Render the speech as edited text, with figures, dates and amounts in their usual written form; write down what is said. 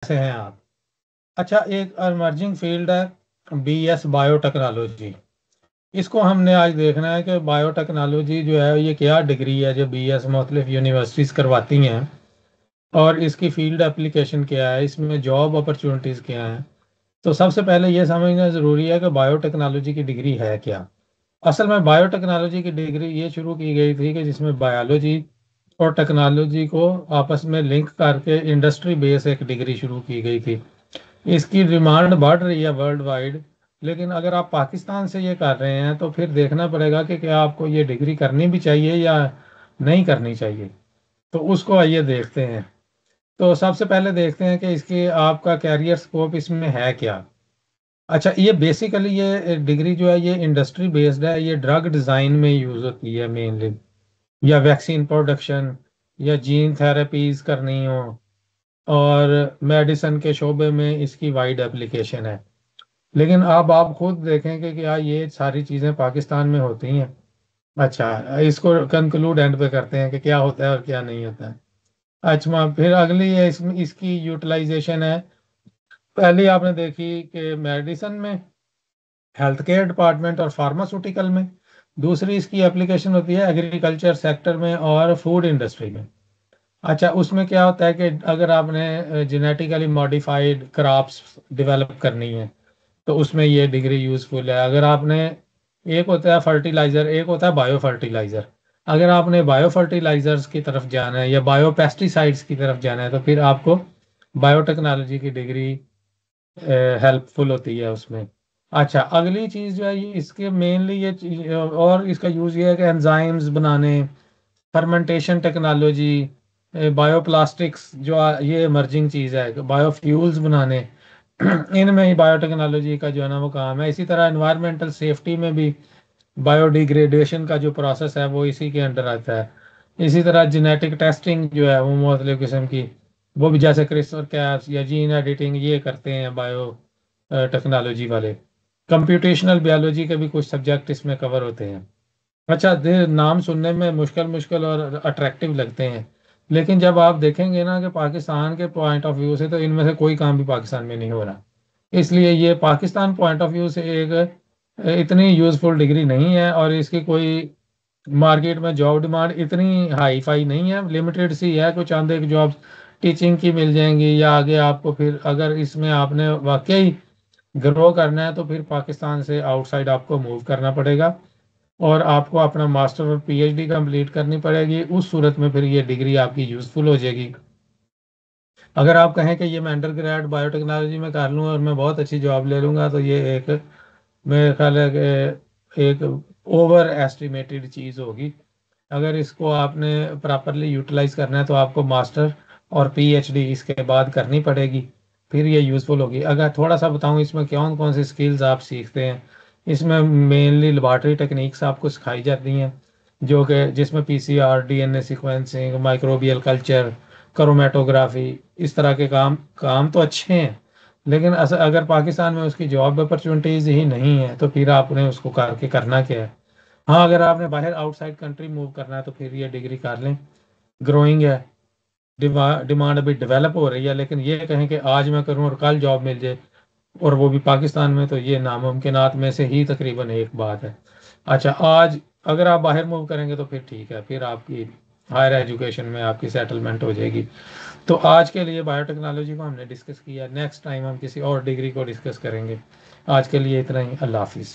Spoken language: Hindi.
कैसे हैं आप? अच्छा, एक इमर्जिंग फील्ड है बीएस बायोटेक्नोलॉजी। इसको हमने आज देखना है कि बायोटेक्नोलॉजी जो है ये क्या डिग्री है जो बीएस मुख्तलिफ यूनिवर्सिटीज़ करवाती हैं, और इसकी फील्ड एप्लीकेशन क्या है, इसमें जॉब अपॉर्चुनिटीज़ क्या हैं। तो सबसे पहले ये समझना ज़रूरी है कि बायोटेक्नोलॉजी की डिग्री है क्या। असल में बायोटेक्नोलॉजी की डिग्री ये शुरू की गई थी कि जिसमें बायोलॉजी और टेक्नोलॉजी को आपस में लिंक करके इंडस्ट्री बेस एक डिग्री शुरू की गई थी। इसकी डिमांड बढ़ रही है वर्ल्ड वाइड। लेकिन अगर आप पाकिस्तान से ये कर रहे हैं तो फिर देखना पड़ेगा कि क्या आपको ये डिग्री करनी भी चाहिए या नहीं करनी चाहिए। तो उसको आइए देखते हैं। तो सबसे पहले देखते हैं कि इसके आपका कैरियर स्कोप इसमें है क्या। अच्छा, ये बेसिकली ये डिग्री जो है ये इंडस्ट्री बेस्ड है। ये ड्रग डिज़ाइन में यूज़ होती है मेनली, या वैक्सीन प्रोडक्शन, या जीन थेरेपीज करनी हो, और मेडिसिन के शोबे में इसकी वाइड एप्लीकेशन है। लेकिन अब आप खुद देखें कि क्या ये सारी चीज़ें पाकिस्तान में होती हैं। अच्छा, इसको कंक्लूड एंड पे करते हैं कि क्या होता है और क्या नहीं होता है। अच्छा, फिर अगली है इसमें इसकी यूटिलाइजेशन है। पहली आपने देखी कि मेडिसिन में, हेल्थ केयर डिपार्टमेंट और फार्मास्यूटिकल में। दूसरी इसकी एप्लीकेशन होती है एग्रीकल्चर सेक्टर में और फूड इंडस्ट्री में। अच्छा, उसमें क्या होता है कि अगर आपने जेनेटिकली मॉडिफाइड क्रॉप्स डेवलप करनी है तो उसमें ये डिग्री यूज़फुल है। अगर आपने, एक होता है फर्टिलाइज़र, एक होता है बायो फर्टिलाइज़र। अगर आपने बायो फर्टिलाइजर्स की तरफ जाना है या बायो पेस्टिसाइड्स की तरफ जाना है तो फिर आपको बायोटेक्नोलॉजी की डिग्री हेल्पफुल होती है उसमें। अच्छा, अगली चीज़ जो है ये इसके मेनली ये और इसका यूज़ ये है कि एंजाइम्स बनाने, फर्मेंटेशन टेक्नोलॉजी, बायोप्लास्टिक्स जो ये इमर्जिंग चीज़ है, बायोफ्यूल्स बनाने, इनमें ही बायोटेक्नोलॉजी का जो है ना वो काम है। इसी तरह एनवायरमेंटल सेफ्टी में भी बायोडिग्रेडेशन का जो प्रोसेस है वो इसी के अंडर आता है। इसी तरह जेनेटिक टेस्टिंग जो है वो मुख्तलिफ किस्म की, वो भी जैसे क्रिस्पर कैस या जीन एडिटिंग ये करते हैं बायो टेक्नोलॉजी वाले। कंप्यूटेशनल बायोलॉजी के भी कुछ सब्जेक्ट इसमें कवर होते हैं। अच्छा, नाम सुनने में मुश्किल मुश्किल और अट्रैक्टिव लगते हैं, लेकिन जब आप देखेंगे ना कि पाकिस्तान के पॉइंट ऑफ व्यू से तो इनमें से कोई काम भी पाकिस्तान में नहीं हो रहा। इसलिए ये पाकिस्तान पॉइंट ऑफ व्यू से एक इतनी यूज़फुल डिग्री नहीं है, और इसकी कोई मार्केट में जॉब डिमांड इतनी हाई फाई नहीं है, लिमिटेड सी है। कुछ आंदे एक जॉब टीचिंग की मिल जाएंगी, या आगे आपको फिर अगर इसमें आपने वाकई ग्रो करना है तो फिर पाकिस्तान से आउटसाइड आपको मूव करना पड़ेगा, और आपको अपना मास्टर और पीएचडी कंप्लीट करनी पड़ेगी। उस सूरत में फिर ये डिग्री आपकी यूज़फुल हो जाएगी। अगर आप कहें कि ये मैं अंडर ग्रेड बायोटेक्नोलॉजी में कर लूँ और मैं बहुत अच्छी जॉब ले लूँगा तो ये एक, मेरे ख्याल है कि एक ओवर एस्टिमेटेड चीज़ होगी। अगर इसको आपने प्रॉपरली यूटिलाइज करना है तो आपको मास्टर और पीएचडी इसके बाद करनी पड़ेगी, फिर ये यूज़फुल होगी। अगर थोड़ा सा बताऊं इसमें कौन कौन सी स्किल्स आप सीखते हैं। इसमें मेनली लेबॉर्ट्री टेक्निक्स आपको सिखाई जाती हैं, जो कि जिसमें PCR, DNA sequencing, microbial culture, chromatography, इस तरह के काम काम तो अच्छे हैं। लेकिन अगर पाकिस्तान में उसकी जॉब अपॉर्चुनिटीज ही नहीं है तो फिर आपने उसको करके करना क्या है। हाँ, अगर आपने बाहर आउटसाइड कंट्री मूव करना है तो फिर ये डिग्री कर लें, ग्रोइंग है। डिमांड अभी डेवलप हो रही है, लेकिन ये कहें कि आज मैं करूं और कल जॉब मिल जाए, और वो भी पाकिस्तान में, तो ये नामुमकिनात में से ही तकरीबन एक बात है। अच्छा, आज अगर आप बाहर मूव करेंगे तो फिर ठीक है, फिर आपकी हायर एजुकेशन में आपकी सेटलमेंट हो जाएगी। तो आज के लिए बायोटेक्नोलॉजी को हमने डिस्कस किया। नेक्स्ट टाइम हम किसी और डिग्री को डिस्कस करेंगे। आज के लिए इतना ही। अल्लाह हाफिज़।